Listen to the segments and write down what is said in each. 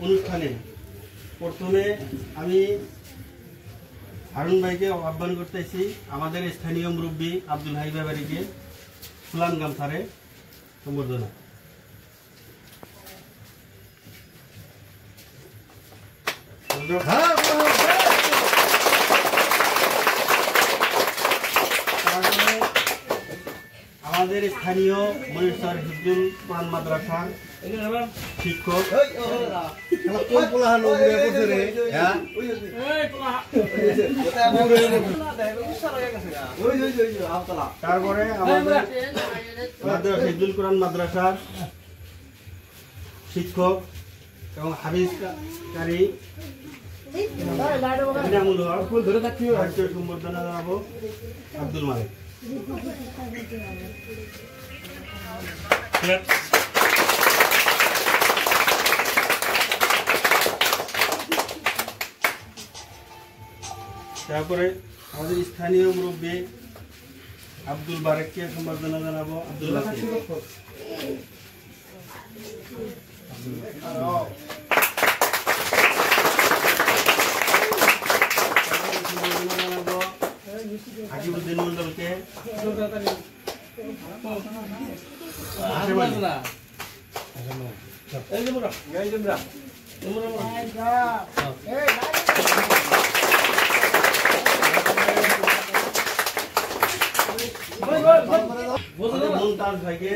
অনুষ্ঠানে প্রথমে আমি হারুন ভাইকে আহ্বান করতেছি আমাদের স্থানীয় মুরব্বী আব্দুল হাই ব্যাপারীকে ফুলান গামছারে সম্বর্ধনা। আমাদের স্থানীয় মনিরসর হিফজুল কোরআন মাদ্রাসার শিক্ষক তারপরে আমাদের হিফজুল কোরআন মাদ্রাসার শিক্ষক এবং হাফিজকারী সম্বর্ধনা জানাবো আব্দুল মালিক। তারপরে আমাদের স্থানীয় মুরব্বী আব্দুল বারেককে সম্বর্ধনা জানাবো আব্দুল হাকিবুদ্দিন মন্ডলকে মুমতাজ ভাইকে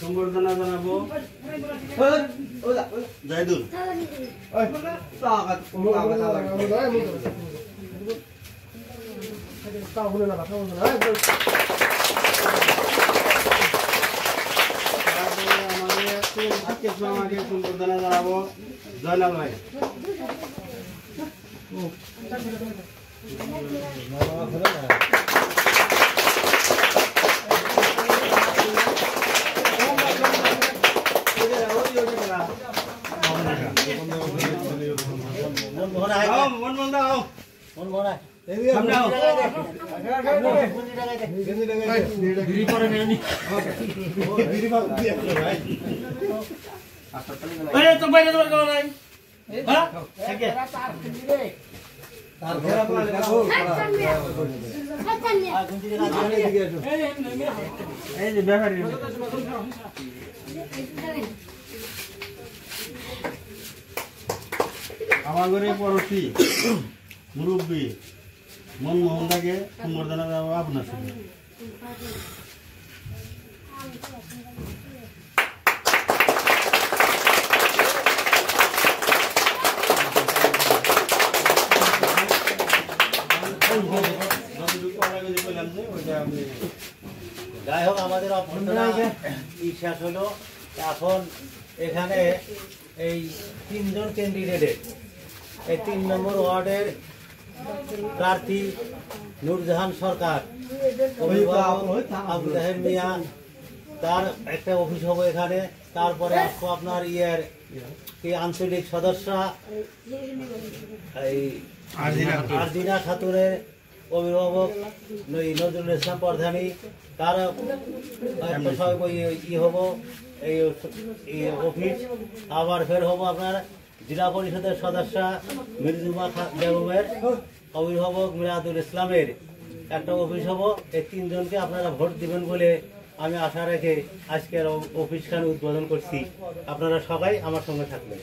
সম্বর্ধনা জানাবো জাইদুল। আমাকে সম্বর্ধনা জানাবো জয়নাল ভাই। আমাদের পড়োশি মুরব্বী মনমোহন দাকে সম্বর্ধনা দেওয়া আপনার সঙ্গে। যাই হোক আমাদের অভ্যর্থনা শেষ হলো। এখন এখানে এই 3 জন ক্যান্ডিডেটের এই 3 নম্বর ওয়ার্ডের প্রার্থী নূরজাহান সরকার, অভিভাবক আবুল জাহের মিয়া, তার একটা অফিস হবে এখানে। তারপরে আসবো আপনার আঞ্চলিক সদস্য এই আরজিনা খাতুনের অভিভাবক নজরুল ইসলাম প্রধানী, তার হব এই অফিস। আবার ফের হবো আপনার জেলা পরিষদের সদস্য মির্জুমা বেগমের অভিভাবক মিরাদুল ইসলামের একটা অফিস হবো। এই 3 জনকে আপনারা ভোট দিবেন বলে আমি আশা রেখে আজকের অফিসখানে উদ্বোধন করছি। আপনারা সবাই আমার সঙ্গে থাকবেন।